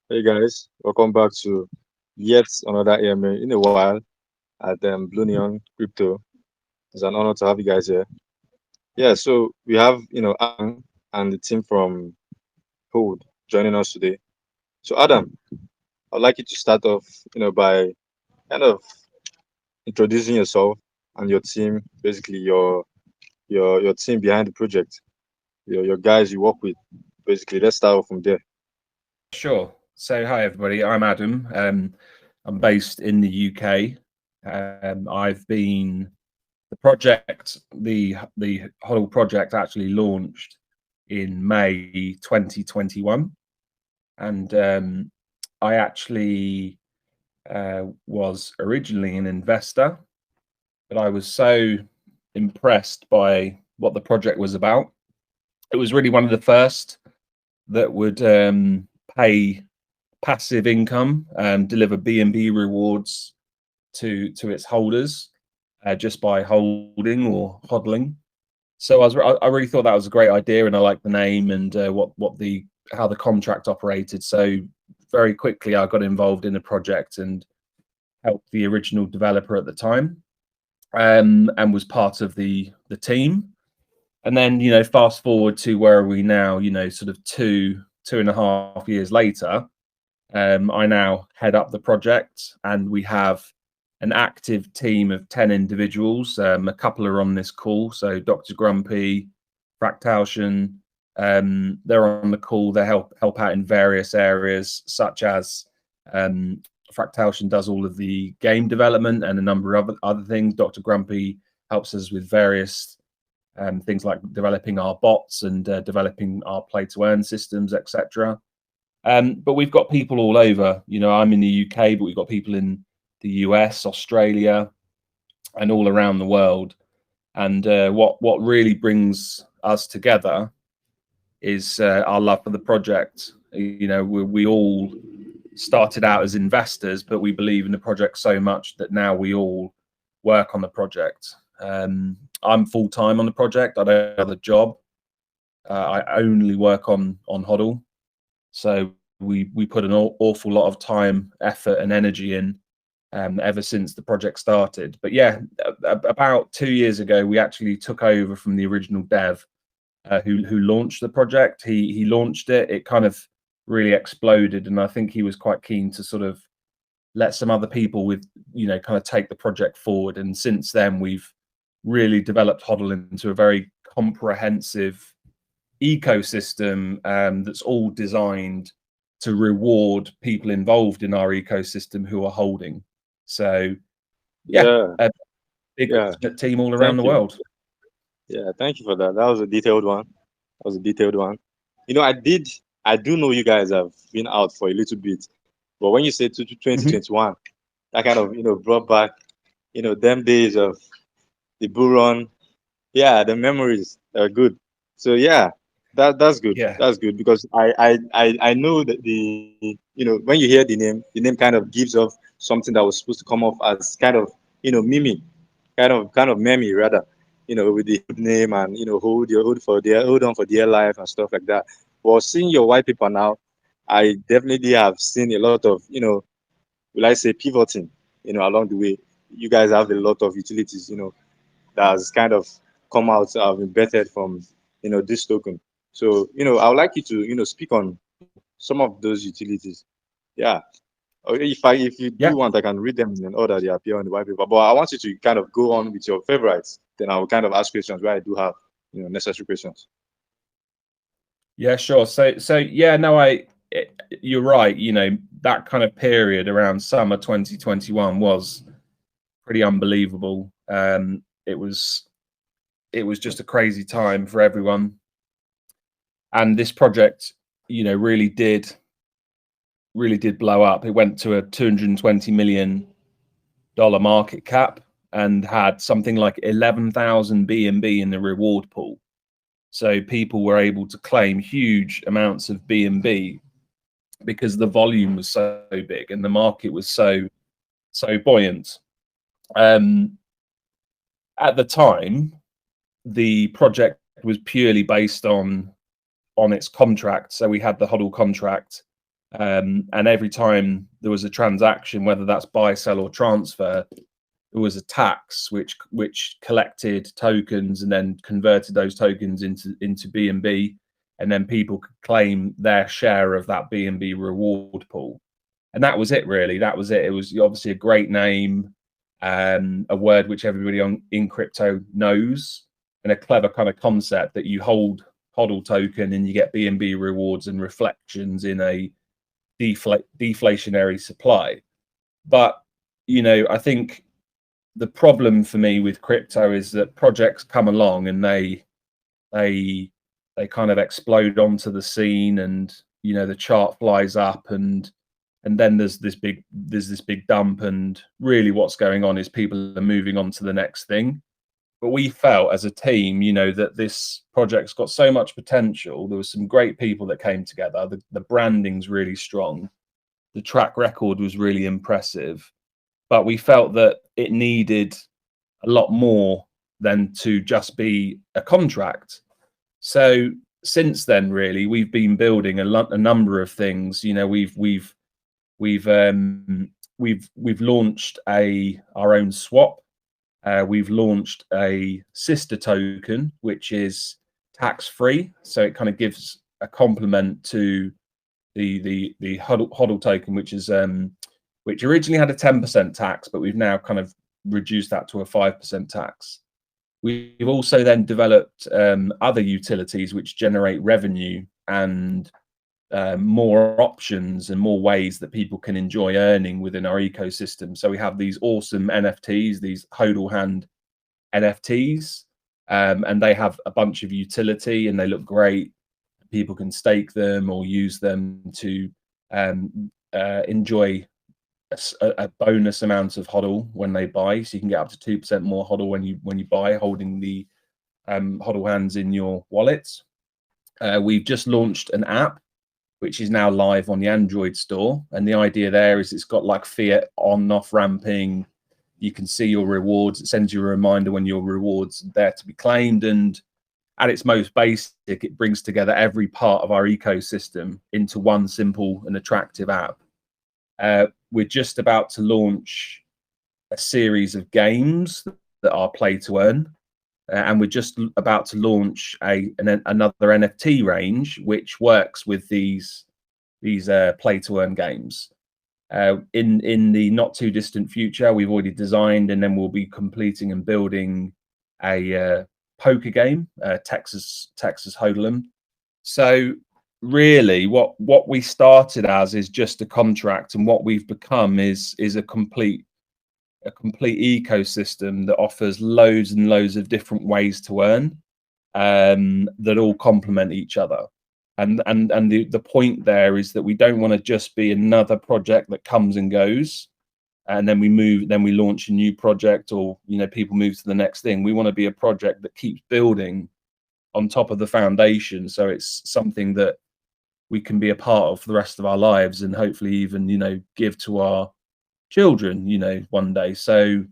Hey guys, welcome back to yet another AMA in a while at Blue Neon Crypto. It's an honor to have you guys here. Yeah, so we have Adam and the team from Code joining us today. So Adam, I'd like you to start off, by kind of introducing yourself and your team, basically your team behind the project, your guys you work with. Basically, let's start off from there. Sure. So, hi everybody. I'm Adam. I'm based in the UK. I've been the HODL project actually launched in May 2021, and I actually was originally an investor, but I was so impressed by what the project was about. It was really one of the first that would pay passive income and deliver BNB rewards to its holders just by holding or hodling. So I really thought that was a great idea, and I liked the name and how the contract operated. So very quickly I got involved in the project and helped the original developer at the time, and was part of the team. And then fast forward to where are we now? Sort of two and a half years later. I now head up the project, and we have an active team of 10 individuals. A couple are on this call. So Dr. Grumpy, Fractaltion, they're on the call. They help out in various areas, such as Fractaltion does all of the game development and a number of other things. Dr. Grumpy helps us with various things like developing our bots and developing our play-to-earn systems, etc. But we've got people all over. I'm in the UK, but we've got people in the US, Australia, and all around the world. And what really brings us together is our love for the project. We all started out as investors, but we believe in the project so much that now we all work on the project. I'm full-time on the project. I don't have a job. I only work on HODL. So we put an awful lot of time, effort, and energy in ever since the project started. But yeah, about 2 years ago, we actually took over from the original dev who launched the project. He launched it. It kind of really exploded, and I think he was quite keen to sort of let some other people with kind of take the project forward. And since then, we've really developed HODL into a very comprehensive ecosystem that's all designed to reward people involved in our ecosystem who are holding. So a big team all around the world. Yeah, thank you for that. That was a detailed one. I do know you guys have been out for a little bit, but when you say to 2021, that kind of brought back them days of the bull run. Yeah, the memories are good. So yeah, that's good. Yeah. That's good, because I know that when you hear the name kind of gives off something that was supposed to come off as kind of meme, kind of meme rather, with the name and hold on for dear life and stuff like that. But seeing your white paper now, I definitely have seen a lot of will I say pivoting along the way. You guys have a lot of utilities that has kind of come out embedded from this token. So I would like you to speak on some of those utilities. Yeah. Or if you do want, I can read them in order they appear on the white paper. But I want you to kind of go on with your favorites. Then I will kind of ask questions where I do have necessary questions. Yeah, sure. So yeah, no, you're right. That kind of period around summer 2021 was pretty unbelievable. It was just a crazy time for everyone, and this project really did blow up. It went to a $220 million market cap and had something like 11,000 BNB in the reward pool. So people were able to claim huge amounts of BNB because the volume was so big and the market was so buoyant. At the time, the project was purely based on its contract. So we had the HODL contract, And every time there was a transaction, whether that's buy, sell, or transfer, there was a tax which collected tokens and then converted those tokens into BNB, and then people could claim their share of that BNB reward pool. And that was it, really. That was it. It was obviously a great name, a word which everybody in crypto knows, and a clever kind of concept that you hold HODL token and you get BNB rewards and reflections in a deflationary supply. But I think the problem for me with crypto is that projects come along and they kind of explode onto the scene, and the chart flies up, and then there's this big dump, and really what's going on is people are moving on to the next thing. But we felt as a team, that this project's got so much potential. There was some great people that came together. The branding's really strong. The track record was really impressive. But we felt that it needed a lot more than to just be a contract. So since then, really, we've been building a number of things. We've launched our own swap. We've launched a sister token, which is tax-free, so it kind of gives a complement to the HODL token, which originally had a 10% tax, but we've now kind of reduced that to a 5% tax. We've also then developed other utilities which generate revenue and more options and more ways that people can enjoy earning within our ecosystem. So we have these awesome NFTs, these HODL Hand NFTs, and they have a bunch of utility and they look great. People can stake them or use them to enjoy a bonus amount of HODL when they buy. So you can get up to 2% more HODL when you buy, holding the HODL Hands in your wallet. We've just launched an app which is now live on the Android store. And the idea there is it's got like fiat on off ramping. You can see your rewards. It sends you a reminder when your rewards are there to be claimed. And at its most basic, it brings together every part of our ecosystem into one simple and attractive app. We're just about to launch a series of games that are play to earn. And we're just about to launch another NFT range, which works with these play to earn games. In the not too distant future, we've already designed, and then we'll be completing and building a poker game, Texas HODL. So really, what we started as is just a contract, and what we've become is a complete ecosystem that offers loads and loads of different ways to earn, that all complement each other. And the point there is that we don't want to just be another project that comes and goes, and then we launch a new project, or people move to the next thing. We want to be a project that keeps building on top of the foundation, so it's something that we can be a part of for the rest of our lives, and hopefully even give to our children one day. So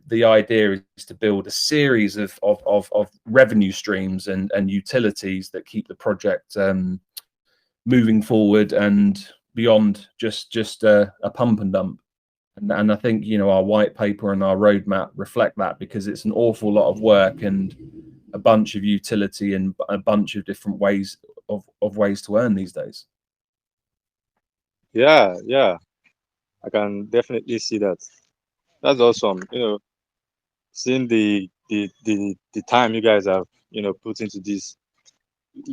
the idea is to build a series of revenue streams and utilities that keep the project moving forward and beyond just a pump and dump. And I think our white paper and our roadmap reflect that, because it's an awful lot of work and a bunch of utility and a bunch of different ways to earn these days. Yeah, I can definitely see that. That's awesome. Seeing the time you guys have put into this.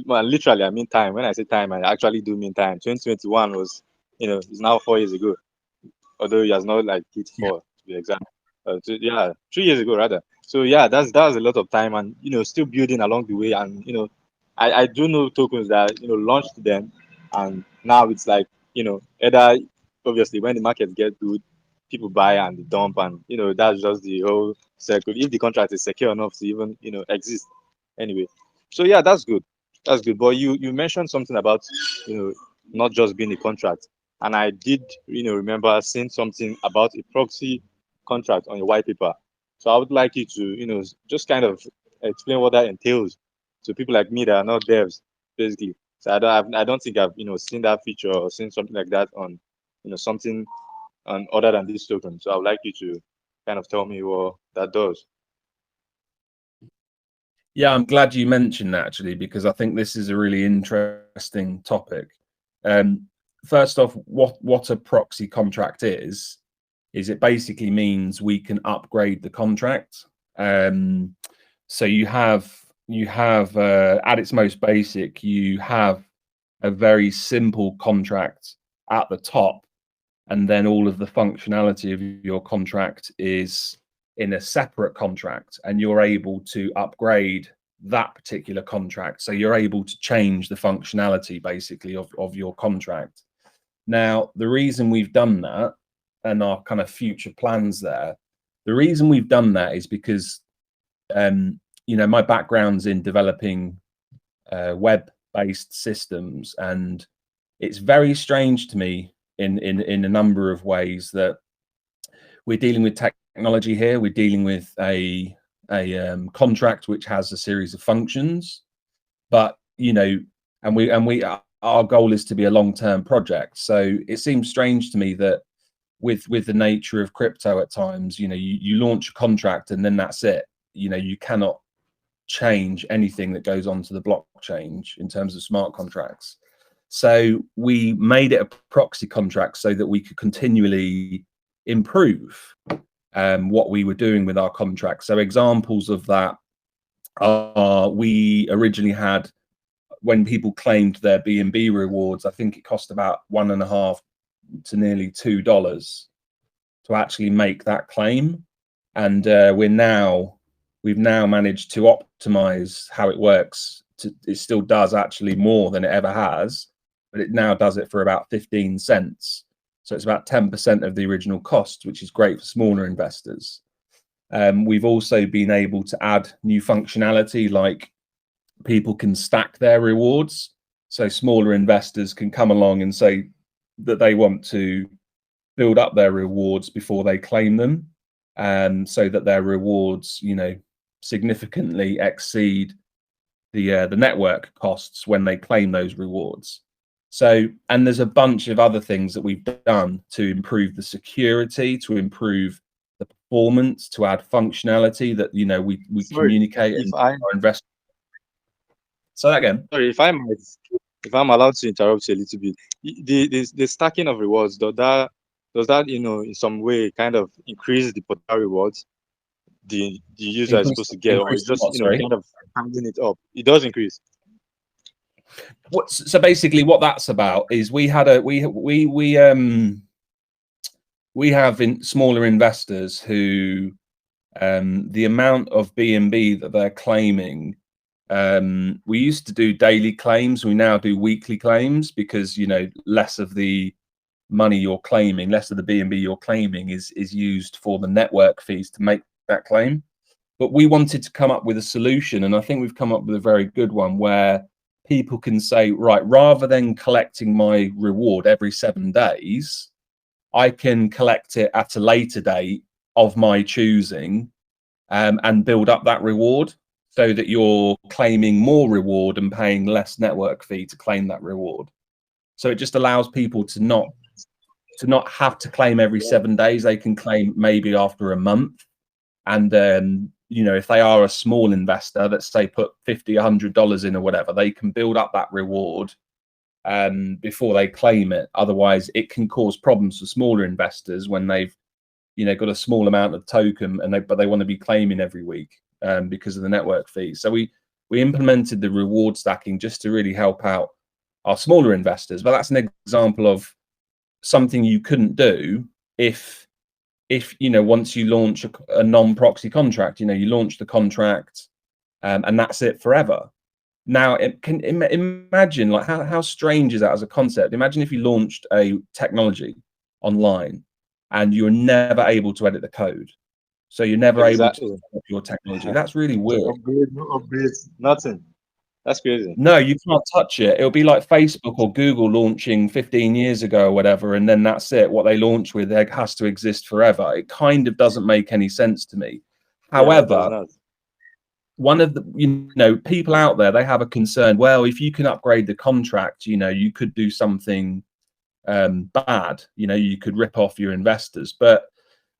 Well, literally, I mean time. When I say time, I actually do mean time. 2021 was, it's now 4 years ago. Although it has not like hit four to be exact. Yeah, 3 years ago rather. So yeah, that's a lot of time, and still building along the way. And I do know tokens that launched them, and now it's like either obviously when the market gets good, people buy and they dump, and that's just the whole circle. If the contract is secure enough to even exist, anyway. So yeah, that's good. That's good. But you mentioned something about not just being a contract, and I did remember seeing something about a proxy contract on your white paper. So I would like you to just kind of explain what that entails to people like me that are not devs, basically. So I don't think I've seen that feature or seen something like that on something on other than this token. So I would like you to kind of tell me what that does. Yeah, I'm glad you mentioned that actually, because I think this is a really interesting topic. First off, what a proxy contract is it basically means we can upgrade the contract. So you have at its most basic, you have a very simple contract at the top, and then all of the functionality of your contract is in a separate contract, and you're able to upgrade that particular contract. So you're able to change the functionality basically of your contract. Now, the reason we've done that and our kind of future plans there, the reason we've done that is because, my background's in developing web-based systems, and it's very strange to me in a number of ways that we're dealing with technology here. We're dealing with a contract which has a series of functions, but our goal is to be a long-term project. So it seems strange to me that with the nature of crypto at times, you launch a contract and then that's it. You cannot change anything that goes onto the blockchain in terms of smart contracts. So we made it a proxy contract so that we could continually improve what we were doing with our contracts. So examples of that are, we originally had, when people claimed their BNB rewards, I think it cost about $1.50 to nearly $2 to actually make that claim. And we've now managed to optimize how it works. It still does actually more than it ever has, but it now does it for about 15 cents. So it's about 10% of the original cost, which is great for smaller investors. We've also been able to add new functionality, like people can stack their rewards. So smaller investors can come along and say that they want to build up their rewards before they claim them, so that their rewards, significantly exceed the network costs when they claim those rewards. So, and there's a bunch of other things that we've done to improve the security, to improve the performance, to add functionality that we communicate and our investors. So that again. Sorry, if I'm allowed to interrupt you a little bit, the stacking of rewards, does that in some way kind of increase the potential rewards the user is supposed to get, or it's just kind of handing it up? It does increase. So basically what that's about is we have smaller investors who, the amount of BNB that they're claiming, we used to do daily claims, we now do weekly claims, because less of the money you're claiming, less of the BNB you're claiming is used for the network fees to make that claim. But we wanted to come up with a solution, and I think we've come up with a very good one, where people can say, right, rather than collecting my reward every 7 days, I can collect it at a later date of my choosing, and build up that reward, so that you're claiming more reward and paying less network fee to claim that reward. So it just allows people to not have to claim every 7 days. They can claim maybe after a month. And if they are a small investor, let's say put $50, $100 in or whatever, they can build up that reward before they claim it. Otherwise, it can cause problems for smaller investors when they've got a small amount of token but they want to be claiming every week because of the network fees. So we implemented the reward stacking just to really help out our smaller investors. But that's an example of something you couldn't do if once you launch a non-proxy contract. You launch the contract and that's it forever. Now, imagine, like, how strange is that as a concept? Imagine if you launched a technology online and you're never able to edit the code. So you're never able to develop your technology. That's really weird. No upgrades, nothing. That's crazy. No, you can't touch it. It'll be like Facebook or Google launching 15 years ago or whatever, and then that's it. What they launch with has to exist forever. It kind of doesn't make any sense to me. However, one of the, people out there, they have a concern. Well, if you can upgrade the contract, you could do something bad. You could rip off your investors. But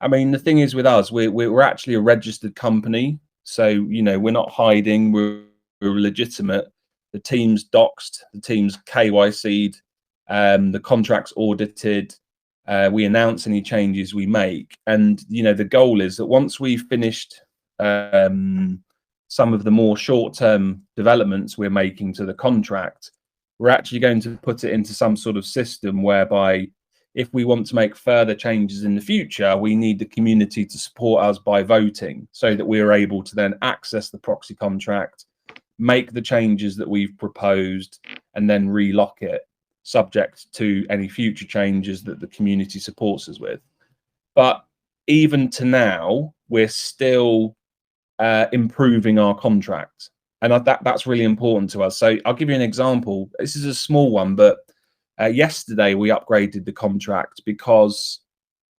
I mean, the thing is with us, we're actually a registered company, so we're not hiding. We're legitimate. The team's doxed, the team's KYC'd, the contract's audited. We announce any changes we make, and the goal is that once we've finished some of the more short-term developments we're making to the contract, we're actually going to put it into some sort of system whereby if we want to make further changes in the future, we need the community to support us by voting so that we're able to then access the proxy contract, make the changes that we've proposed, and then relock it, subject to any future changes that the community supports us with. But even to now, we're still improving our contract. And that's really important to us. So I'll give you an example. This is a small one, but yesterday we upgraded the contract because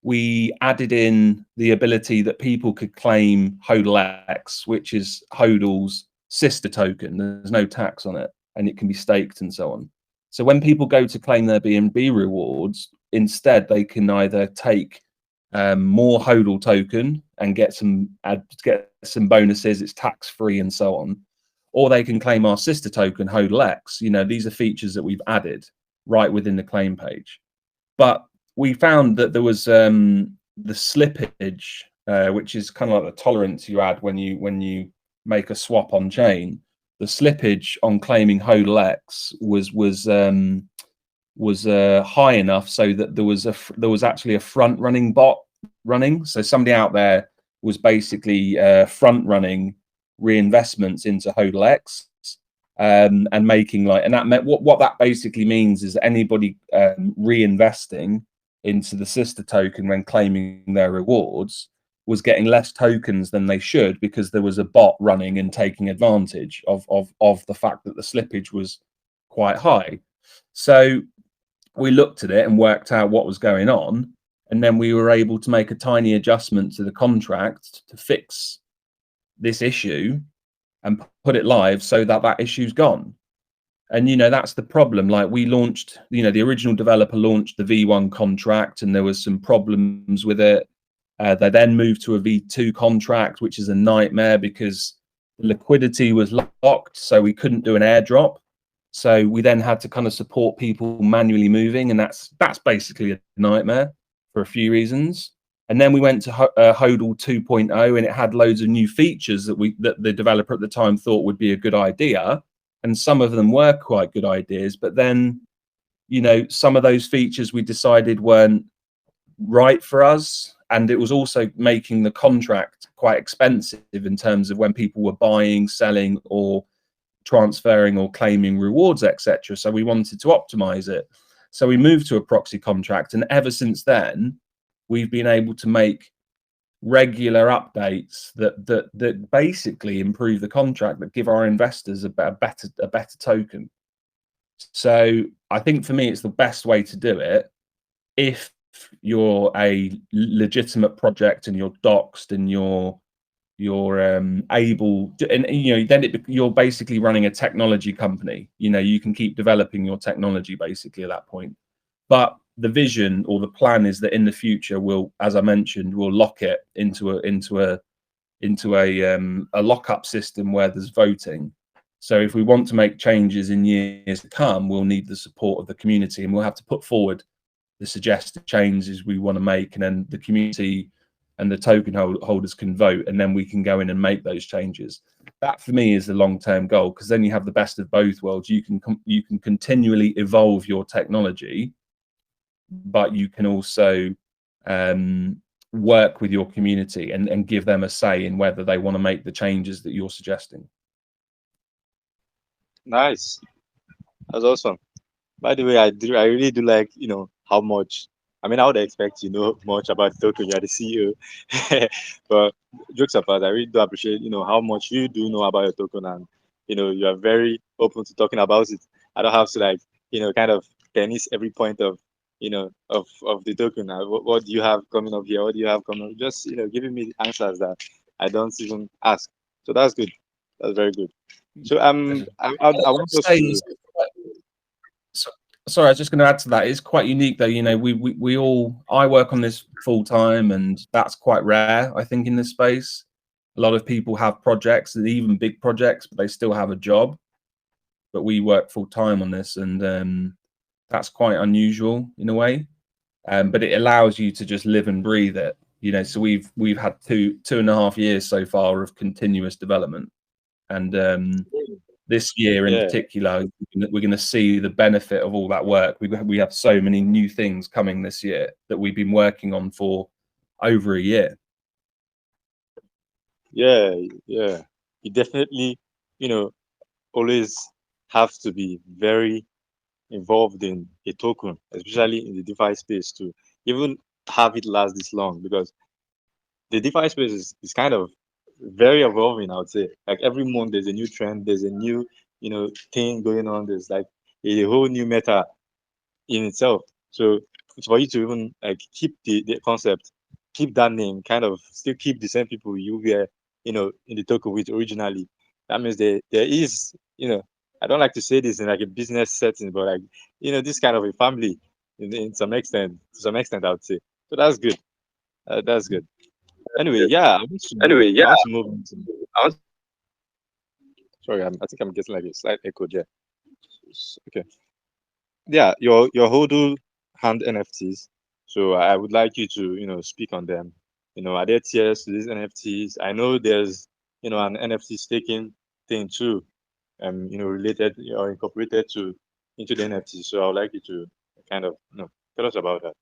we added in the ability that people could claim HODLX, which is HODL's sister token. There's no tax on it, and it can be staked and so on. So when people go to claim their BNB rewards, instead they can either take more HODL token and get some bonuses. It's tax free and so on, or they can claim our sister token HODLX. These are features that we've added right within the claim page. But we found that there was the slippage, which is kind of like the tolerance you add when you make a swap on chain. The slippage on claiming HODLX was high enough so that there was actually a front running bot running. So somebody out there was basically front running reinvestments into HODLX and making and that meant what that basically means is that anybody reinvesting into the sister token when claiming their rewards was getting less tokens than they should because there was a bot running and taking advantage of the fact that the slippage was quite high. So we looked at it and worked out what was going on, and then we were able to make a tiny adjustment to the contract to fix this issue and put it live so that issue's gone. And that's the problem. Like, we launched, the original developer launched the V1 contract and there was some problems with it. They then moved to a V2 contract, which is a nightmare because the liquidity was locked, so we couldn't do an airdrop. So we then had to kind of support people manually moving, and that's basically a nightmare for a few reasons. And then we went to HODL 2.0, and it had loads of new features that the developer at the time thought would be a good idea, and some of them were quite good ideas. But then, some of those features we decided weren't right for us, and it was also making the contract quite expensive in terms of when people were buying, selling, or transferring or claiming rewards, etc. So we wanted to optimize it. So we moved to a proxy contract, and ever since then, we've been able to make regular updates that basically improve the contract, that give our investors a better token. So I think for me, it's the best way to do it if you're a legitimate project and you're doxed and you're able to, and then you're basically running a technology company. You can keep developing your technology basically at that point. But the vision or the plan is that in the future, as I mentioned, we'll lock it into a lockup system where there's voting. So if we want to make changes in years to come, we'll need the support of the community, and we'll have to put forward the suggested changes we want to make, and then the community and the token holders can vote, and then we can go in and make those changes. That for me is the long-term goal, because then you have the best of both worlds. You can continually evolve your technology, but you can also work with your community and give them a say in whether they want to make the changes that you're suggesting. Nice. That's awesome. By the way, I really do like, how much. I mean, I would expect you know much about the token. You're the CEO. But jokes apart, I really do appreciate, how much you do know about your token, and you are very open to talking about it. I don't have to kind of tennis every point of of the token. What do you have coming up here? What do you have coming up? Just giving me answers that I don't even ask. So that's good. That's very good. So I I'd want us say to. so- sorry, I was just going to add to that. It's quite unique, though. You know, we all I work on this full time, and that's quite rare, I think, in this space. A lot of people have projects, and even big projects, but they still have a job. But we work full time on this, and that's quite unusual in a way. But it allows you to just live and breathe it. You know, so we've had 2.5 years so far of continuous development, and this year in Yeah, particular, we're going to see the benefit of all that work. We have so many new things coming this year that we've been working on for over a year. yeah, yeah. You definitely, you know, always have to be very involved in a token, especially in the DeFi space to even have it last this long, because the DeFi space is kind of very evolving, I would say. Like every month there's a new trend, there's a new, thing going on. There's like a whole new meta in itself. So it's for you to even like keep the concept, keep that name, kind of still keep the same people you were, in the token with originally. That means there is, I don't like to say this in like a business setting, but like, this kind of a family in some extent, to some extent, I would say. So that's good. That's good. Anyway, yeah, Anyway, I yeah, want to move on to. I was Sorry, I think I'm getting like a slight echo. Yeah. Okay. Yeah, your HODL hand NFTs. So I would like you to speak on them. Are there tiers to these NFTs? I know there's an NFT staking thing too, related or incorporated to into the NFT. So I would like you to kind of tell us about that.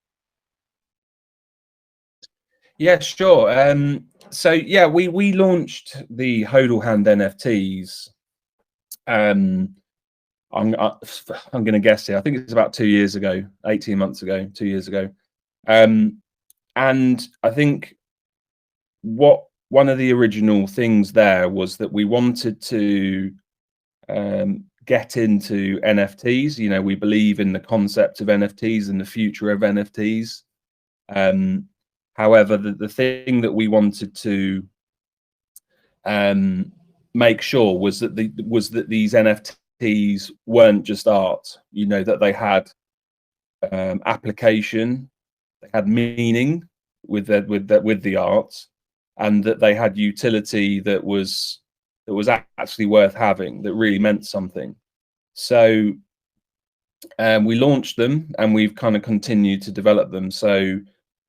Yeah, sure. So yeah, we launched the HODL Hand NFTs. Um, I'm going to guess here. I think it's about 2 years ago, 18 months ago, 2 years ago. And I think what one of the original things there was that we wanted to get into NFTs. You know, we believe in the concept of NFTs and the future of NFTs. However, the thing that we wanted to make sure was that these NFTs weren't just art. You know, that they had application, they had meaning with the art, and that they had utility that was actually worth having, that really meant something. So we launched them, and we've kind of continued to develop them. So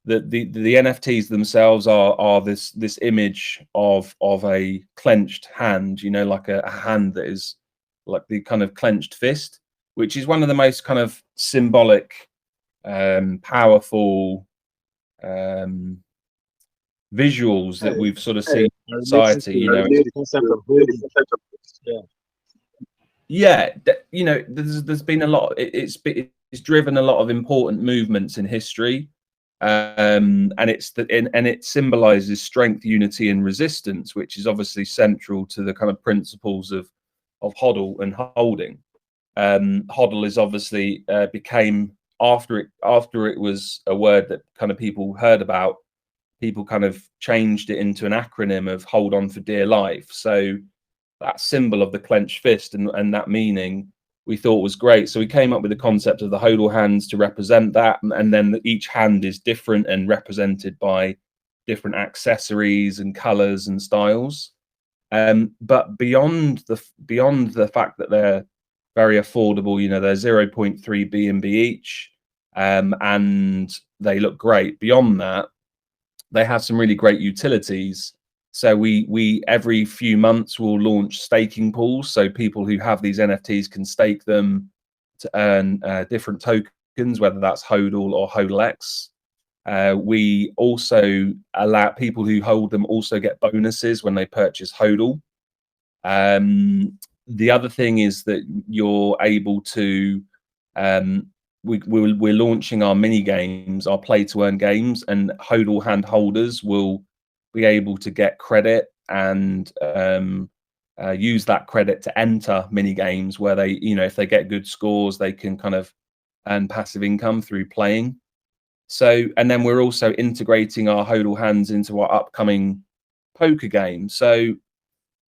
the NFTs themselves are this image of a clenched hand, you know, like a hand that is like the kind of clenched fist, which is one of the most kind of symbolic, powerful visuals that we've sort of seen in Related society. You to know, the concept of holding. Yeah. yeah, you know, there's been a lot. It's driven a lot of important movements in history, and it symbolizes strength, unity, and resistance, which is obviously central to the kind of principles of HODL and holding. HODL is obviously became after it was a word that kind of people heard about. People kind of changed it into an acronym of hold on for dear life. So that symbol of the clenched fist and that meaning we thought was great. So we came up with the concept of the HODL hands to represent that, and then each hand is different and represented by different accessories and colors and styles. But beyond the fact that they're very affordable, you know, they're 0.3 BNB each, and they look great. Beyond that, they have some really great utilities. So we every few months will launch staking pools, so people who have these NFTs can stake them to earn different tokens, whether that's HODL or HODLX. We also allow people who hold them also get bonuses when they purchase HODL. The other thing is that you're able to we're launching our mini games, our play to earn games, and HODL hand holders will be able to get credit and use that credit to enter mini games where they, you know, if they get good scores, they can kind of earn passive income through playing. So, and then we're also integrating our HODL hands into our upcoming poker game. So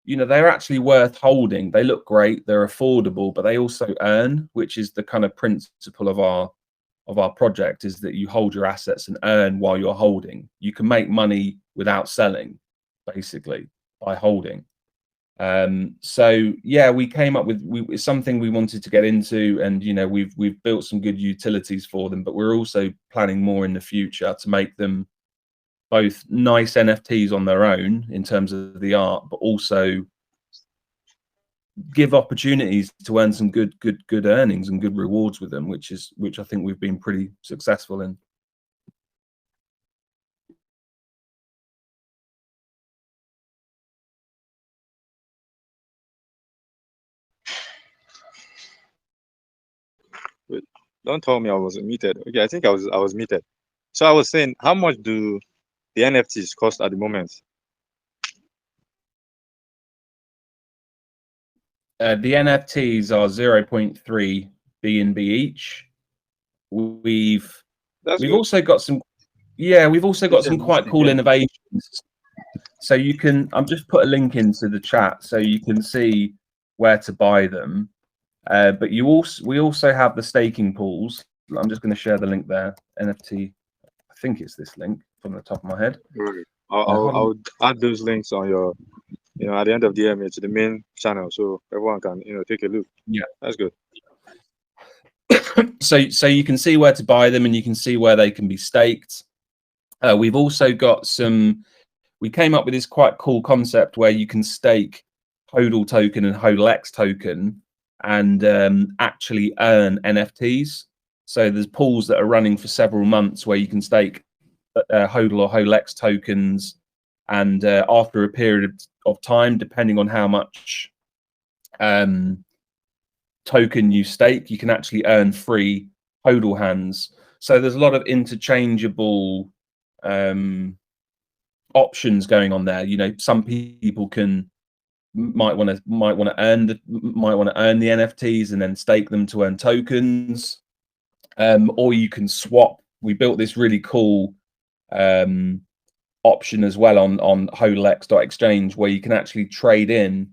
they're actually worth holding. They look great, they're affordable, but they also earn, which is the kind of principle of our project, is that you hold your assets and earn while you're holding. You can make money without selling, basically, by holding. So yeah, we came up with it's something we wanted to get into, and we've built some good utilities for them, but we're also planning more in the future to make them both nice NFTs on their own in terms of the art, but also give opportunities to earn some good earnings and good rewards with them, which I think we've been pretty successful in. Wait, don't tell me I was muted. Okay, I think I was muted. So I was saying, how much do the NFTs cost at the moment? The NFTs are 0.3 BNB each. We've That's good. also got some, we've also got This is some quite interesting, cool yeah. innovations. So you can, I'm just put a link into the chat so you can see where to buy them. But we also have the staking pools. I'm just going to share the link there. NFT, I think it's this link from the top of my head. Right. I'll add those links on your, at the end of the year to the main channel, so everyone can, take a look. Yeah, that's good. So you can see where to buy them, and you can see where they can be staked. We've also got we came up with this quite cool concept where you can stake HODL token and HODLX token and actually earn NFTs. So there's pools that are running for several months where you can stake HODL or HODLX tokens, and after a period of time, depending on how much token you stake, you can actually earn free HODL hands. So there's a lot of interchangeable options going on there. Some people might want to earn the NFTs and then stake them to earn tokens, or you can swap. We built this really cool option as well on HODLX.exchange where you can actually trade in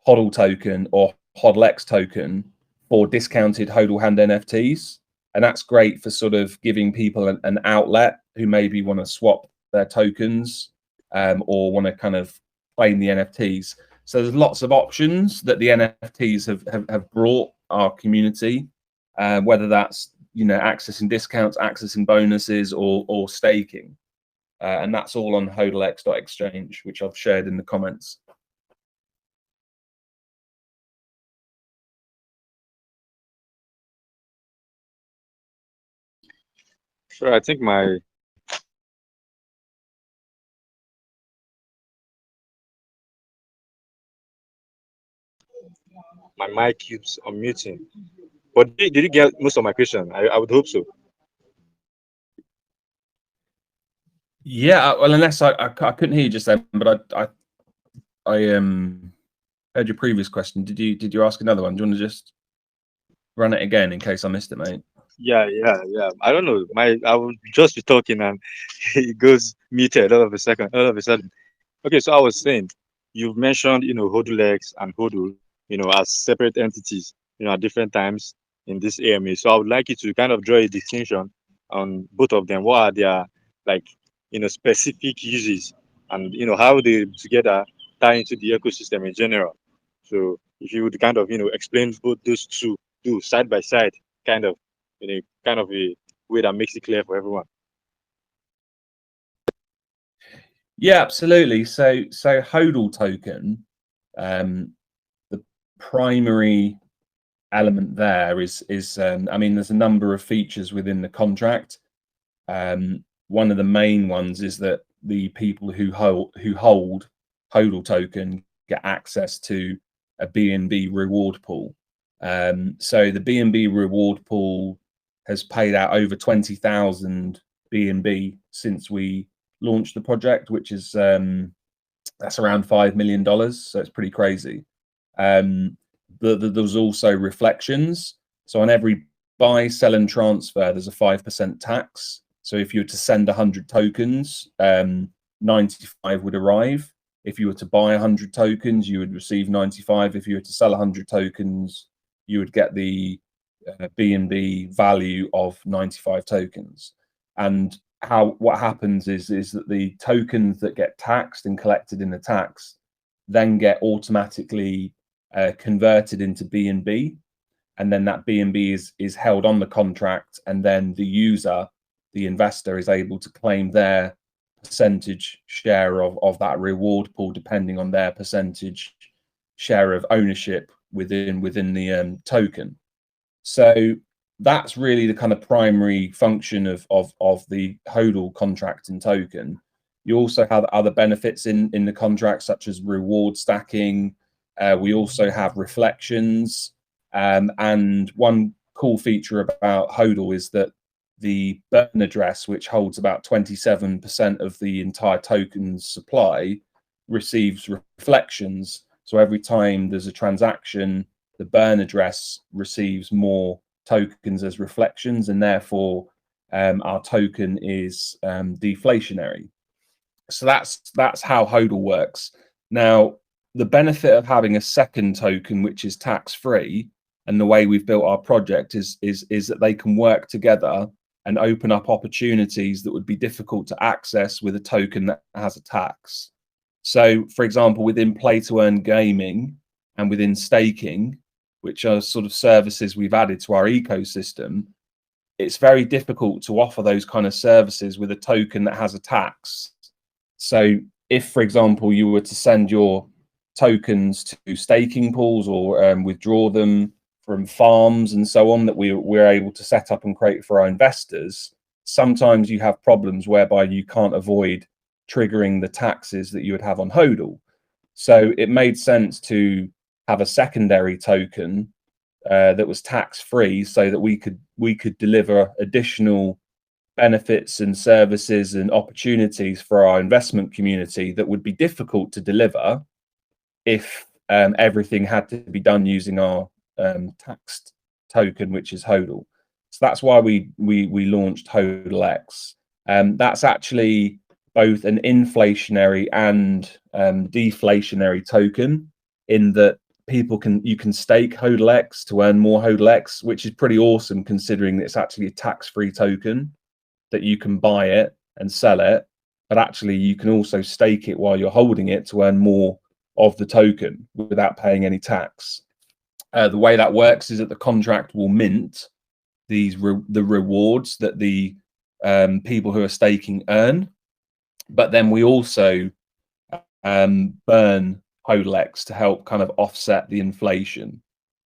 HODL token or HODLX token for discounted HODL hand NFTs, and that's great for sort of giving people an outlet who maybe want to swap their tokens or want to kind of claim the NFTs. So there's lots of options that the NFTs have brought our community, whether that's accessing discounts, accessing bonuses, or staking, and that's all on HODLX.exchange, which I've shared in the comments. Sure, I think my mic keeps unmuting. But did you get most of my question? I would hope so. Yeah, well, unless I couldn't hear you just then, but I heard your previous question. Did you ask another one? Do you want to just run it again in case I missed it, mate? Yeah. I don't know. I will just be talking and it goes muted all of a sudden. Okay, so I was saying, you've mentioned, HODLX and HODL, as separate entities, at different times in this AMA. So I would like you to kind of draw a distinction on both of them. What are their, like, specific uses, and, how they together tie into the ecosystem in general. So if you would kind of, explain both those two side by side, kind of, in a kind of a way that makes it clear for everyone. Yeah, absolutely. So HODL token, the primary element there is I mean, there's a number of features within the contract. One of the main ones is that the people who hold HODL token get access to a BNB reward pool. So the BNB reward pool has paid out over 20,000 BNB since we launched the project, which is that's around $5 million. So it's pretty crazy. There's also reflections. So on every buy, sell, and transfer, there's a 5% tax. So if you were to send 100 tokens, 95 would arrive. if you were to buy 100 tokens, you would receive 95. If you were to sell 100 tokens, you would get the BNB value of 95 tokens. And what happens is that the tokens that get taxed and collected in the tax then get automatically converted into BNB, and then that BNB is held on the contract, and then the user, the investor, is able to claim their percentage share of that reward pool, depending on their percentage share of ownership within the token. So that's really the kind of primary function of the HODL contract and token. You also have other benefits in the contract, such as reward stacking. We also have reflections, and one cool feature about HODL is that the burn address, which holds about 27% of the entire token's supply, receives reflections. So every time there's a transaction, the burn address receives more tokens as reflections, and therefore our token is deflationary. So that's how HODL works. Now, the benefit of having a second token, which is tax-free, and the way we've built our project is that they can work together and open up opportunities that would be difficult to access with a token that has a tax. So, for example, within play-to-earn gaming and within staking, which are sort of services we've added to our ecosystem, it's very difficult to offer those kind of services with a token that has a tax. So if, for example, you were to send your tokens to staking pools or withdraw them from farms and so on that we're able to set up and create for our investors, sometimes you have problems whereby you can't avoid triggering the taxes that you would have on HODL. So it made sense to have a secondary token that was tax-free, so that we could deliver additional benefits and services and opportunities for our investment community that would be difficult to deliver if everything had to be done using our taxed token, which is HODL. So that's why we launched HODLX. That's actually both an inflationary and deflationary token, in that you can stake HODLX to earn more HODLX, which is pretty awesome considering that it's actually a tax-free token, that you can buy it and sell it, but actually you can also stake it while you're holding it to earn more of the token without paying any tax. The way that works is that the contract will mint the rewards that the people who are staking earn, but then we also burn HODLX to help kind of offset the inflation.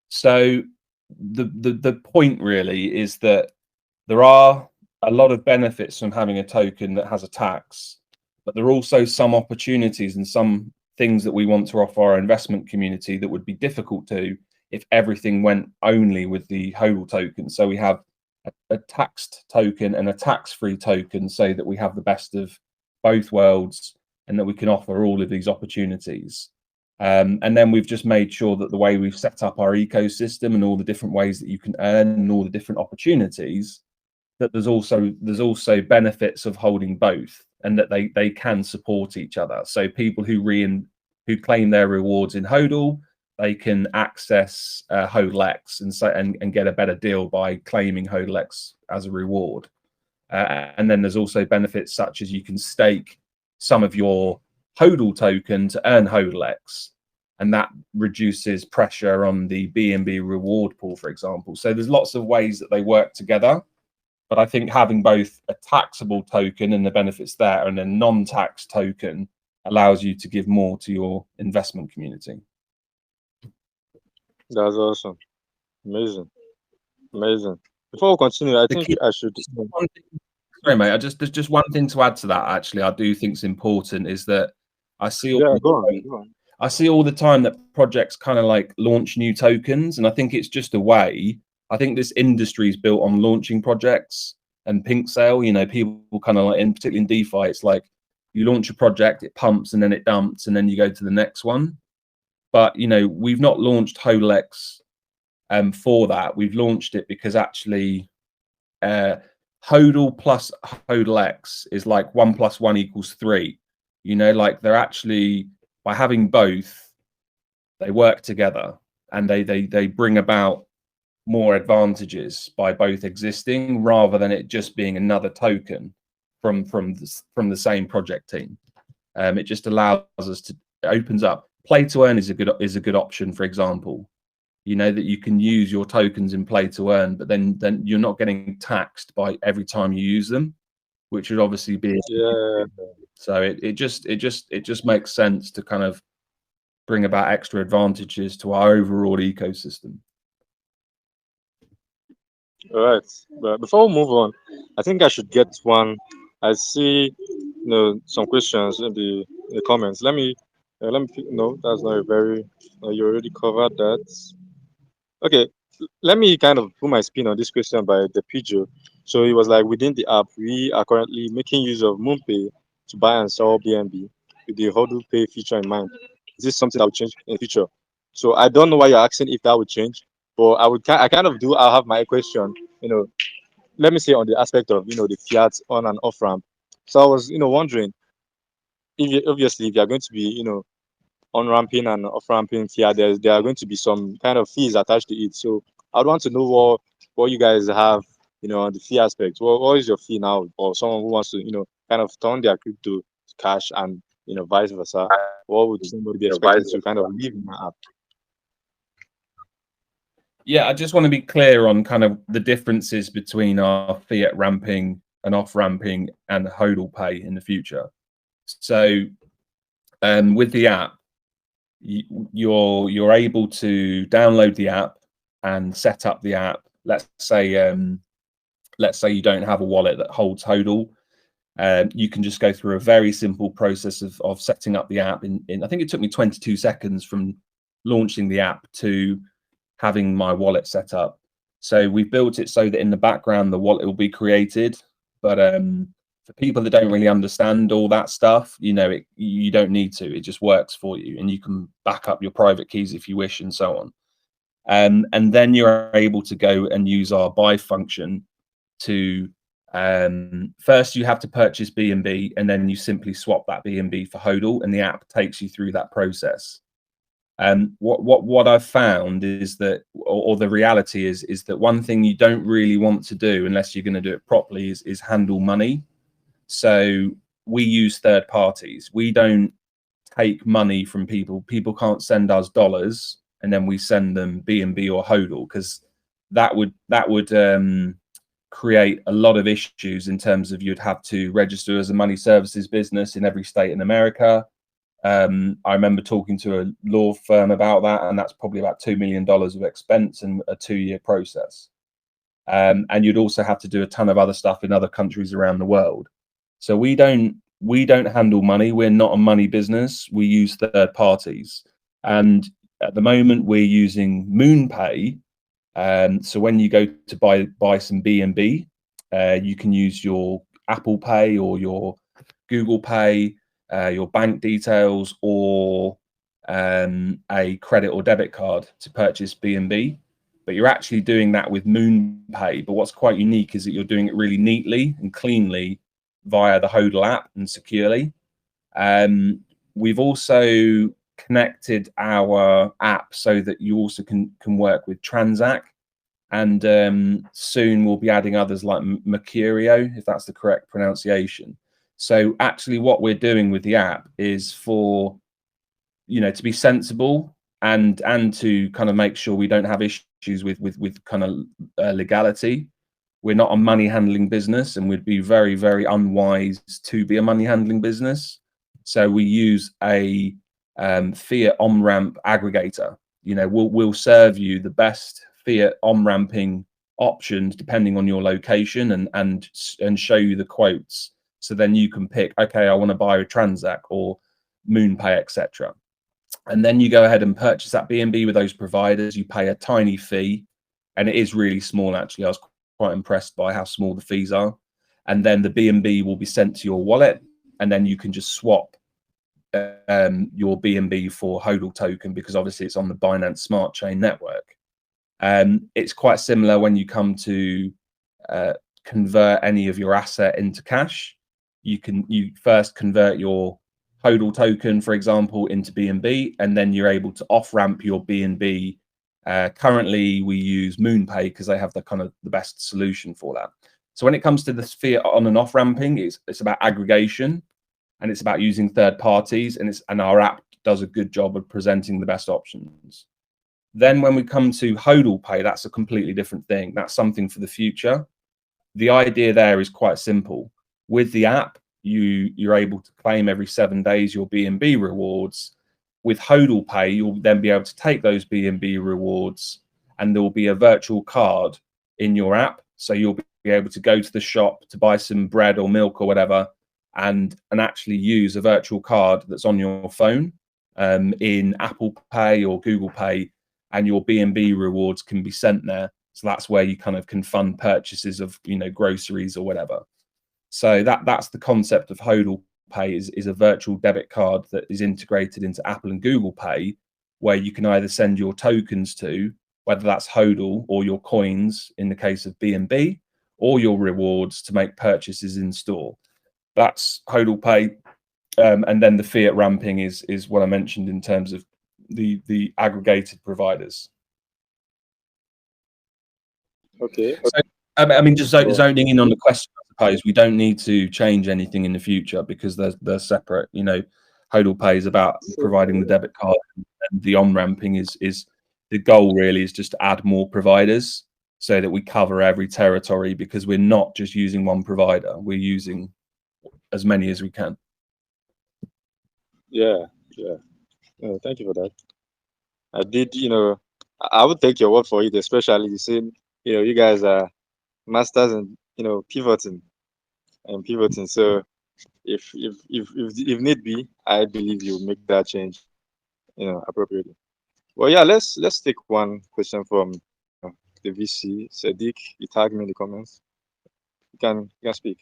So the point really is that there are a lot of benefits from having a token that has a tax, but there are also some opportunities and some things that we want to offer our investment community that would be difficult to if everything went only with the HODL token. So we have a taxed token and a tax-free token, so that we have the best of both worlds and that we can offer all of these opportunities. And then we've just made sure that the way we've set up our ecosystem and all the different ways that you can earn and all the different opportunities, that there's also benefits of holding both, and that they can support each other. So people who claim their rewards in HODL, they can access HODLX and get a better deal by claiming HODLX as a reward. And then there's also benefits such as you can stake some of your HODL token to earn HODLX, and that reduces pressure on the BNB reward pool, for example. So there's lots of ways that they work together, but I think having both a taxable token and the benefits there and a non-tax token allows you to give more to your investment community. That's awesome. Amazing. Before we continue, I think I should. Sorry, mate. There's just one thing to add to that. Actually, I do think it's important, is that I see all I see all the time that projects kind of like launch new tokens, and I think it's just a way. I think this industry is built on launching projects and pink sale. You know, people kind of like, particularly in DeFi, it's like you launch a project, it pumps, and then it dumps, and then you go to the next one. But you know, we've not launched HODLX for that. We've launched it because actually HODL plus HODLX is like 1 + 1 = 3. You know, like they're actually by having both, they work together, and they bring about more advantages by both existing, rather than it just being another token from the same project team. It just allows us to, it opens up. Play to earn is a good option, for example. You know that you can use your tokens in play to earn, but then you're not getting taxed by every time you use them, which would obviously be. Yeah. So it just makes sense to kind of bring about extra advantages to our overall ecosystem. All right. But before we move on, I think I should get one. I see, some questions in the comments. Let me. No, that's not a very. You already covered that. Okay. Let me kind of put my spin on this question by the Pijo. So it was like, within the app, we are currently making use of MoonPay to buy and sell BNB with the HODL Pay feature in mind. Is this something that will change in the future? So I don't know why you're asking if that would change, but I kind of do. I'll have my question. Let me say, on the aspect of the fiat on and off ramp. So I was wondering, if obviously, if you're going to be on ramping and off ramping fiat, there are going to be some kind of fees attached to it. So I'd want to know what you guys have on the fee aspect. What is your fee now for someone who wants to kind of turn their crypto to cash, and vice versa? What would somebody be expecting to kind of leave in my app? Yeah, I just want to be clear on kind of the differences between our fiat ramping and off ramping and HODL Pay in the future. So with the app, you're able to download the app and set up the app. Let's say you don't have a wallet that holds HODL. You can just go through a very simple process of setting up the app. I think it took me 22 seconds from launching the app to having my wallet set up. So we built it so that in the background the wallet will be created, but for people that don't really understand all that stuff, you don't need to. It just works for you, and you can back up your private keys if you wish, and so on. And then you're able to go and use our buy function to first you have to purchase BNB, and then you simply swap that BNB for HODL, and the app takes you through that process. What I've found is that, or the reality is that one thing you don't really want to do unless you're going to do it properly is handle money. So we use third parties. We don't take money from people. People can't send us dollars and then we send them BNB or HODL, because that would create a lot of issues in terms of you'd have to register as a money services business in every state in America. I remember talking to a law firm about that, and that's probably about $2 million of expense and a 2-year process. And you'd also have to do a ton of other stuff in other countries around the world. So we don't handle money. We're not a money business. We use third parties, and at the moment we're using MoonPay. So when you go to buy some BNB, you can use your Apple Pay or your Google Pay, your bank details, or a credit or debit card to purchase BNB. But you're actually doing that with MoonPay. But what's quite unique is that you're doing it really neatly and cleanly via the HODL app and securely. We've also connected our app so that you also can work with Transact, and soon we'll be adding others like Mercurio, if that's the correct pronunciation. So actually what we're doing with the app is for, to be sensible and to kind of make sure we don't have issues with kind of legality. We're not a money handling business, and we'd be very, very unwise to be a money handling business. So we use a fiat on-ramp aggregator. We'll serve you the best fiat on-ramping options depending on your location, and show you the quotes. So then you can pick, okay, I want to buy a Transact or MoonPay, etc. And then you go ahead and purchase that BNB with those providers. You pay a tiny fee, and it is really small, actually. I was quite impressed by how small the fees are. And then the BNB will be sent to your wallet, and then you can just swap your BNB for HODL token, because obviously it's on the Binance Smart Chain network. It's quite similar when you come to convert any of your asset into cash. You first convert your HODL token, for example, into BNB, and then you're able to off ramp your BNB. Currently, we use MoonPay because they have the best solution for that. So when it comes to this fiat on and off ramping, it's about aggregation, and it's about using third parties, and our app does a good job of presenting the best options. Then when we come to HODL Pay, that's a completely different thing. That's something for the future. The idea there is quite simple. With the app, you're able to claim every 7 days your BNB rewards. With HODL Pay, you'll then be able to take those BNB rewards, and there will be a virtual card in your app. So you'll be able to go to the shop to buy some bread or milk or whatever, and actually use a virtual card that's on your phone in Apple Pay or Google Pay, and your BNB rewards can be sent there. So that's where you kind of can fund purchases of, groceries or whatever. So that's the concept of HODL Pay, is a virtual debit card that is integrated into Apple and Google Pay, where you can either send your tokens to, whether that's HODL or your coins in the case of BNB, or your rewards to make purchases in store. That's HODL Pay. And then the fiat ramping is what I mentioned in terms of the aggregated providers. Okay. So, I mean, just zoning in on the question, I suppose we don't need to change anything in the future because they're separate. HODL Pay is about providing the debit card, and the on-ramping is the goal really is just to add more providers so that we cover every territory, because we're not just using one provider, we're using as many as we can. Yeah. Thank you for that. I did, I would take your word for it, especially you said, you guys are masters in, pivoting. So if need be, I believe you make that change, appropriately. Well, yeah, let's take one question from the VC, Sadiq. You tagged me in the comments. You can speak.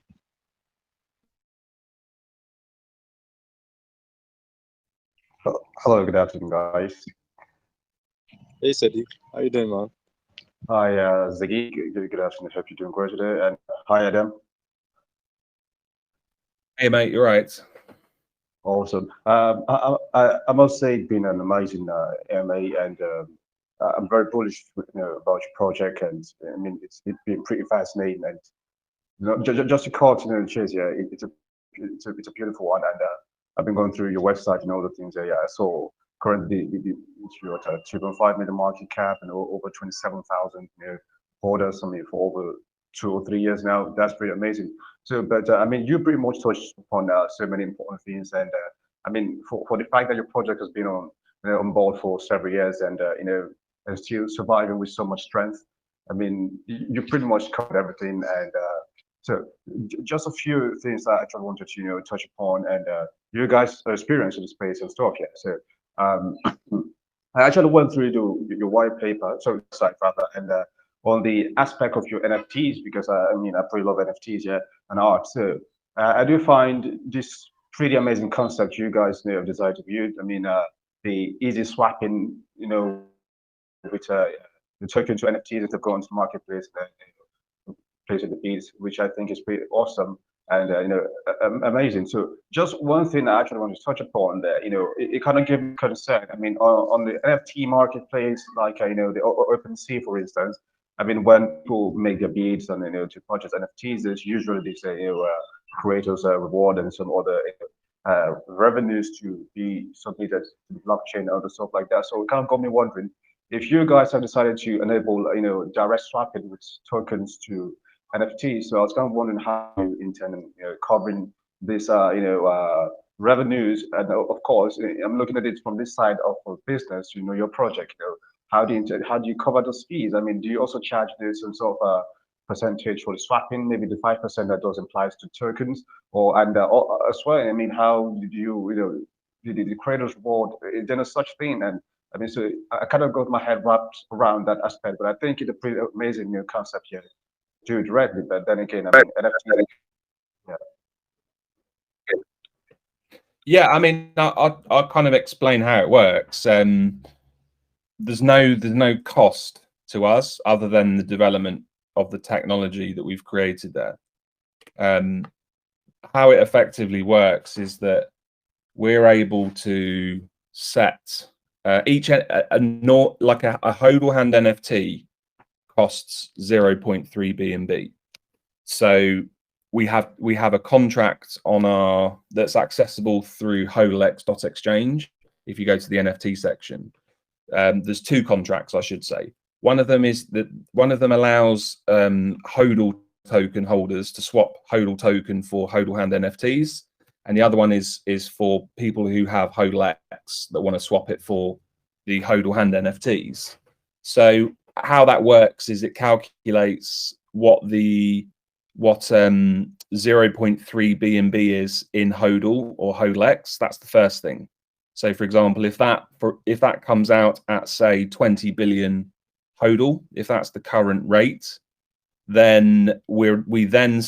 Hello, good afternoon, guys. Hey, Sadiq, how you doing, man? Hi, Ziggy. Good afternoon. Hope you're doing great today. And hi, Adam. Hey, mate, you're right. Awesome. I must say it's been an amazing MA, and I'm very bullish about your project. And I mean, it's been pretty fascinating. And just to cut the chase, yeah, it's a beautiful one. And I've been going through your website and all the things. Yeah, I saw currently you're at 2.5 million market cap and over 27,000 orders. I mean, for over 2 or 3 years now. That's pretty amazing. So, but I mean, you pretty much touched upon so many important things. And I mean, for the fact that your project has been on board for several years, and and still surviving with so much strength. I mean, you pretty much covered everything. And so just a few things that I actually wanted to touch upon, and you guys' experience in the space and stuff. Yeah. So I actually went through your white paper, sorry, site rather, and on the aspect of your NFTs, because I mean, I pretty love NFTs, yeah, and art. So I do find this pretty amazing concept you guys have decided to use. I mean, the easy swapping, with the token to NFTs that have gone to marketplace, place of the beats, which I think is pretty awesome and amazing. So just one thing I actually want to touch upon there, it kind of gave me concern. I mean, on the NFT marketplace, like the OpenSea, for instance. I mean, when people make their bids and to purchase NFTs, there's usually this creators reward and some other revenues to be submitted to the blockchain and other stuff like that. So it kind of got me wondering if you guys have decided to enable direct swapping with tokens to NFTs. So I was kind of wondering how you intend on covering this revenues, and of course I'm looking at it from this side of business. Your project. How do you cover those fees? I mean, do you also charge some sort of percentage for the swapping, maybe the 5% that does implies to tokens, or as well? I mean, how do you the creators reward? Is there no such thing? And I mean, so I kind of got my head wrapped around that aspect, but I think it's a pretty amazing new concept here. Do it directly, but then again, I mean, NFT. Yeah. Yeah, I mean, I'll kind of explain how it works. There's no cost to us other than the development of the technology that we've created there. How it effectively works is that we're able to set each like a HODL Hand NFT costs 0.3 BNB. So we have a contract on our that's accessible through HODLX.exchange. If you go to the NFT section, there's two contracts, I should say. One of them allows HODL token holders to swap HODL token for HODL Hand NFTs, and the other one is for people who have HODLX that want to swap it for the HODL Hand NFTs. So how that works is it calculates what 0.3 BNB is in HODL or HODLX. That's the first thing. So for example, if that comes out at say 20 billion HODL, if that's the current rate, then we're then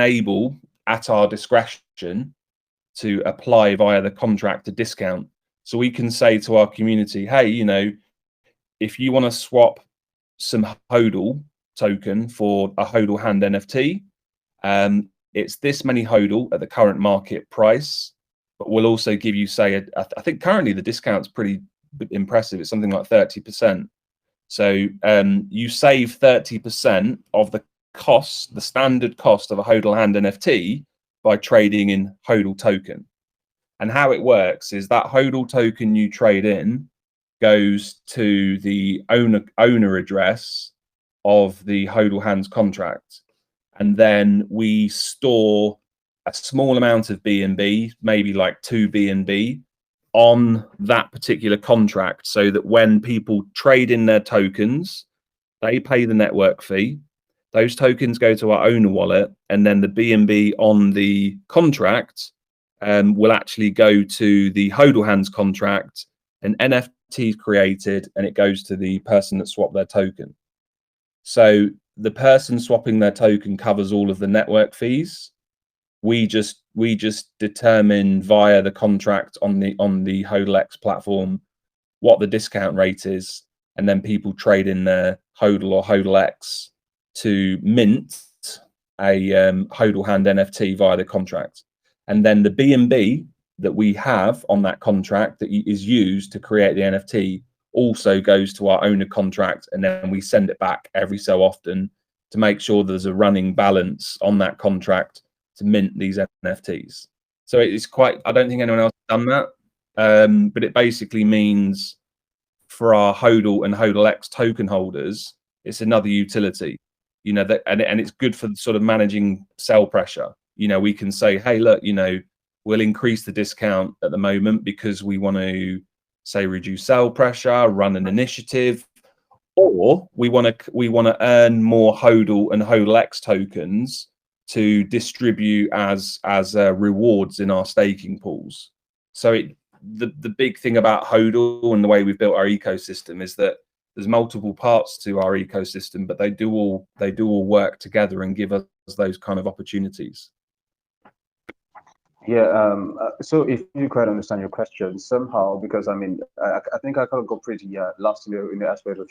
able at our discretion to apply via the contract a discount. So we can say to our community, hey, you know, if you want to swap some HODL token for a HODL Hand NFT, it's this many HODL at the current market price, but we'll also give you, say, I think currently the discount's pretty impressive. It's something like 30%. So you save 30% of the cost, the standard cost of a HODL Hand NFT by trading in HODL token. And how it works is that HODL token you trade in goes to the owner address of the HODL Hands contract, and then we store a small amount of BNB, maybe like 2 BNB, on that particular contract, so that when people trade in their tokens, they pay the network fee. Those tokens go to our owner wallet, and then the BNB on the contract will actually go to the HODL Hands contract, an NFT is created, and it goes to the person that swapped their token. So the person swapping their token covers all of the network fees. We just determine via the contract on the HODLX platform what the discount rate is, and then people trade in their HODL or HODLX to mint a HODL Hand NFT via the contract. And then the BNB that we have on that contract that is used to create the NFT also goes to our owner contract, and then we send it back every so often to make sure there's a running balance on that contract to mint these NFTs. So it's quite, I don't think anyone else has done that, but it basically means for our HODL and HODLX token holders, it's another utility, you know, that, and it's good for sort of managing sell pressure. You know, we can say, hey, look, you know, we'll increase the discount at the moment because we want to, say, reduce sell pressure, run an initiative, or we want to earn more HODL and HODLX tokens to distribute as rewards in our staking pools. So the big thing about HODL and the way we've built our ecosystem is that there's multiple parts to our ecosystem, but they do all work together and give us those kind of opportunities. Yeah, so if you quite understand your question somehow, because I mean, I think I kind of go pretty lost in the aspect of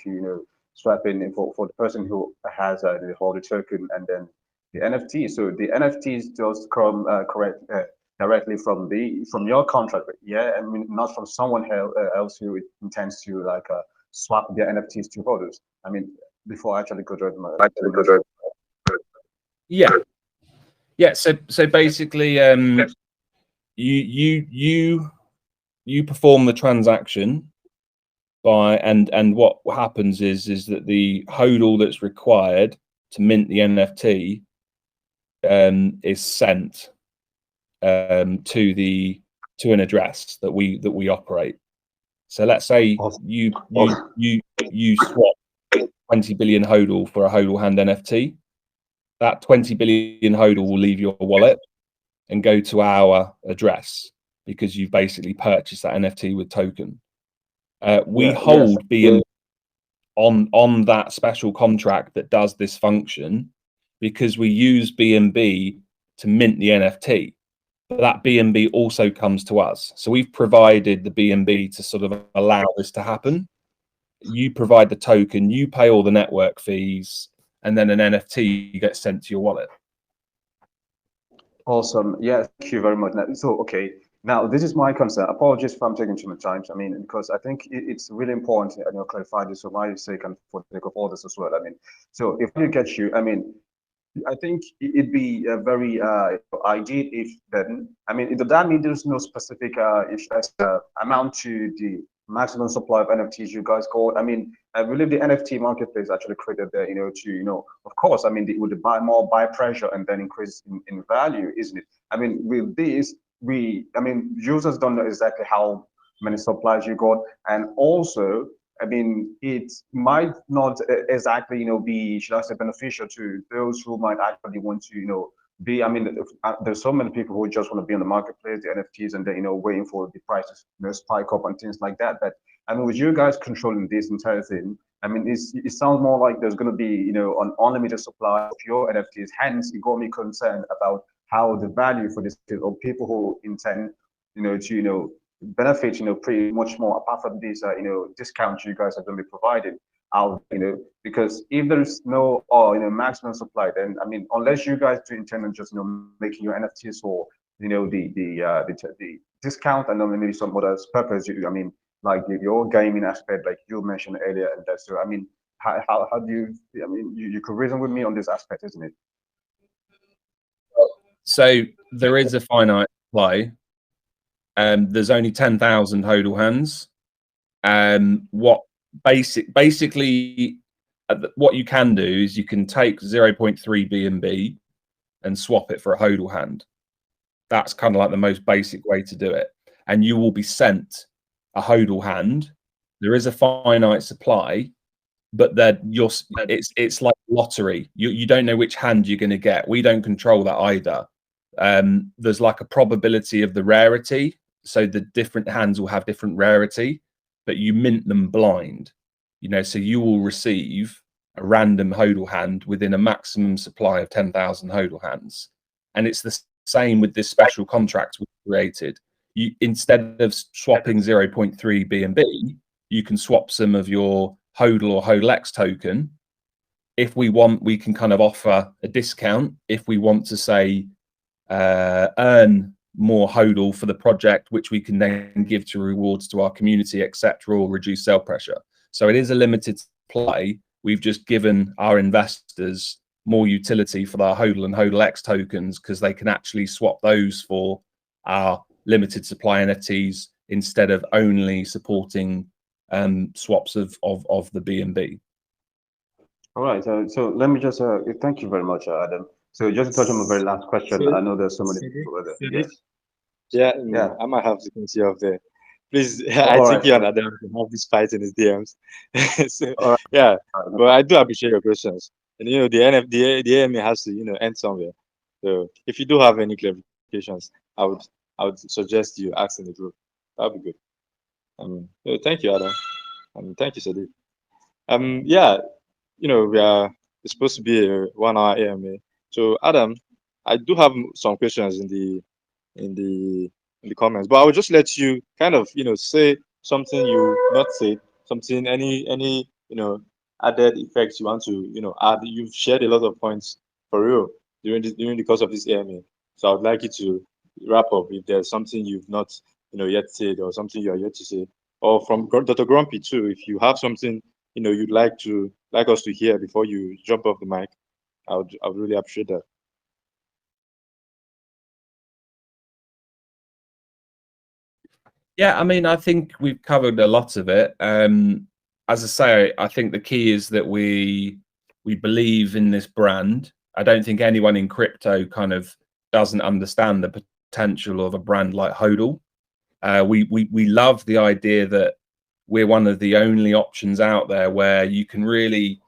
swapping for the person who has the HODL token and then the NFT. So the NFTs just come directly from your contract, yeah. I mean, not from someone else who intends to like swap their NFTs to HODLs. I mean, before I actually go to yeah. So basically, you perform the transaction by, and what happens is that the HODL that's required to mint the NFT is sent to an address that we operate. So let's say you swap 20 billion HODL for a HODL Hand NFT. That 20 billion HODL will leave your wallet and go to our address because you've basically purchased that NFT with token. We hold BNB on that special contract that does this function because we use BNB to mint the NFT. But that BNB also comes to us. So we've provided the BNB to sort of allow this to happen. You provide the token, you pay all the network fees, and then an NFT gets sent to your wallet. Awesome. Yeah, thank you very much. So, okay, now this is my concern. Apologies if I'm taking too much time. I mean, because I think it's really important, and you'll clarify this for my sake and for the sake of others as well. I mean, so if I get you, I mean, I think it'd be very ideal if then, I mean, does that mean there's no specific amount to the maximum supply of NFTs you guys got? I mean, I believe the NFT marketplace actually created there, of course, I mean, with the buy pressure and then increase in value, isn't it? I mean, with this, I mean, users don't know exactly how many supplies you got, and also I mean, it might not exactly, be, should I say, beneficial to those who might actually want to, be. I mean, there's so many people who just want to be on the marketplace, the NFTs, and then, waiting for the prices, spike up and things like that. But I mean, with you guys controlling this entire thing, I mean, it sounds more like there's going to be, an unlimited supply of your NFTs. Hence, you got me concerned about how the value for this or people who intend, to, benefit, pretty much more apart from these, discounts you guys are going to be providing out, because if there's no, maximum supply, then I mean, unless you guys do intend on just, making your NFTs for, the discount and then maybe some other purpose, I mean, like your gaming aspect, like you mentioned earlier, and that's so. I mean, how do you? I mean, you could reason with me on this aspect, isn't it? So there is a finite supply. There's only 10,000 HODL hands. What basically what you can do is you can take 0.3 BNB and swap it for a HODL hand. That's kind of like the most basic way to do it, and you will be sent a HODL hand. There is a finite supply, but it's like lottery. You don't know which hand you're going to get. We don't control that either. There's like a probability of the rarity, so the different hands will have different rarity, but you mint them blind, so you will receive a random HODL hand within a maximum supply of 10,000 HODL hands. And it's the same with this special contract we created. You, instead of swapping 0.3 BNB, you can swap some of your HODL or HODLX token. If we want, we can kind of offer a discount if we want to say earn more HODL for the project, which we can then give to rewards to our community, etc., or reduce sell pressure. So it is a limited supply. We've just given our investors more utility for our HODL and HODLX tokens because they can actually swap those for our limited supply NFTs instead of only supporting swaps of the BNB. All right. So let me just thank you very much, Adam. So just to touch on my very last question, I know there's so many people there. Yes. Yeah, I might have to continue off there. Please, I think you and Adam can have this fight in his DMs. So, yeah, but I do appreciate your questions. And the AMA has to end somewhere. So if you do have any clarifications, I would suggest you ask in the group. That'd be good. Thank you, Adam. Thank you, Sadiq. Yeah, we are supposed to be a 1 hour AMA. So Adam, I do have some questions in the comments, but I will just let you kind of say something you not say, something any added effects you want to add. You've shared a lot of points for real during the course of this AMA, so I would like you to wrap up if there's something you've not yet said or something you are yet to say, or from Dr. Grumpy too, if you have something you'd like us to hear before you jump off the mic. I would really appreciate that. Yeah, I mean, I think we've covered a lot of it. As I say, I think the key is that we believe in this brand. I don't think anyone in crypto kind of doesn't understand the potential of a brand like HODL. We love the idea that we're one of the only options out there where you can really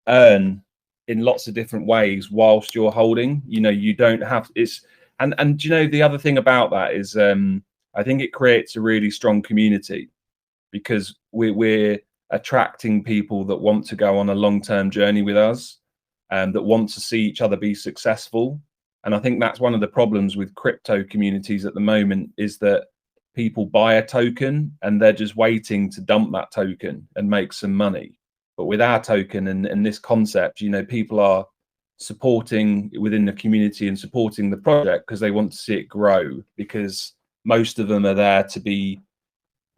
earn in lots of different ways whilst you're holding. You don't have and the other thing about that is I think it creates a really strong community because we're attracting people that want to go on a long-term journey with us and that want to see each other be successful. And I think that's one of the problems with crypto communities at the moment is that people buy a token and they're just waiting to dump that token and make some money. But with our token and this concept, people are supporting within the community and supporting the project because they want to see it grow, because most of them are there to be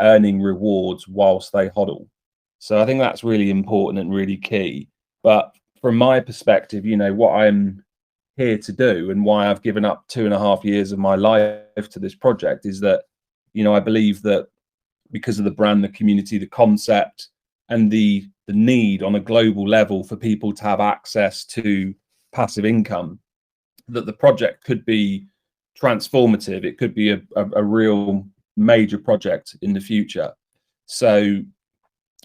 earning rewards whilst they hodl. So I think that's really important and really key. But from my perspective, you know, what I'm here to do and why I've given up 2.5 years of my life to this project is that, you know, I believe that because of the brand, the community, the concept, and the need on a global level for people to have access to passive income, that the project could be transformative. It could be a real major project in the future. So,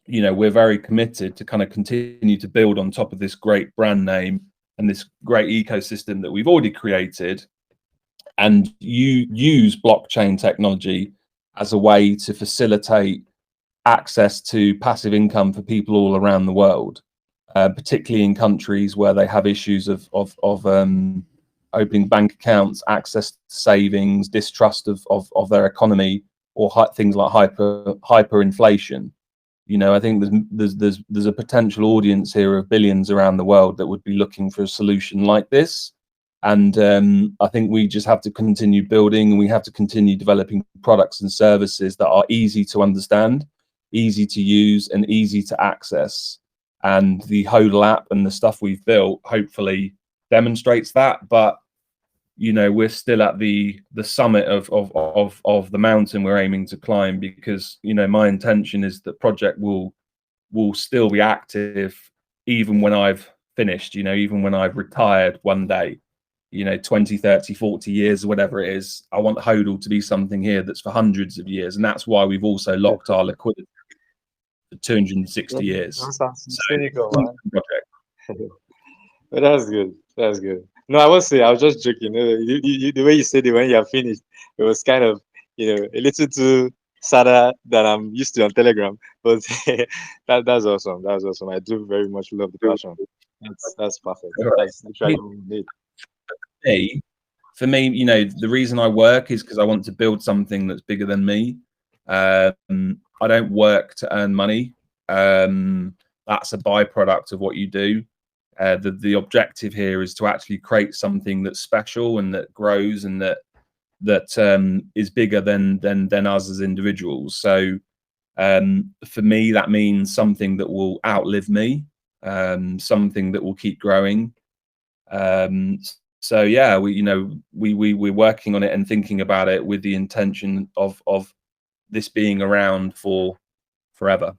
you know, we're very committed to kind of continue to build on top of this great brand name and this great ecosystem that we've already created, and you use blockchain technology as a way to facilitate access to passive income for people all around the world, particularly in countries where they have issues of opening bank accounts, access to savings, distrust of their economy, or things like hyperinflation. You know, I think there's a potential audience here of billions around the world that would be looking for a solution like this. And I think we just have to continue building, and we have to continue developing products and services that are easy to understand, easy to use, and easy to access. And the HODL app and the stuff we've built hopefully demonstrates that. But you know, we're still at the summit of the mountain we're aiming to climb, because, you know, my intention is that project will still be active even when I've finished, you know, even when I've retired one day, you know, 20, 30, 40 years, or whatever it is. I want HODL to be something here that's for hundreds of years. And that's why we've also locked our liquidity for 260 years. That sounds So, cynical, man. project. But that's good. That's good. No, I was saying, I was just joking. The way you said it when you're finished, it was kind of, you know, a little too sadder than I'm used to on Telegram. But that's awesome. That's awesome. I do very much love the passion. That's perfect. That's actually what we need. For me, you know, the reason I work is because I want to build something that's bigger than me. I don't work to earn money. That's a byproduct of what you do. The objective here is to actually create something that's special and that grows and that is bigger than us as individuals. So for me, that means something that will outlive me, something that will keep growing. So yeah, we're working on it and thinking about it with the intention of this being around for forever.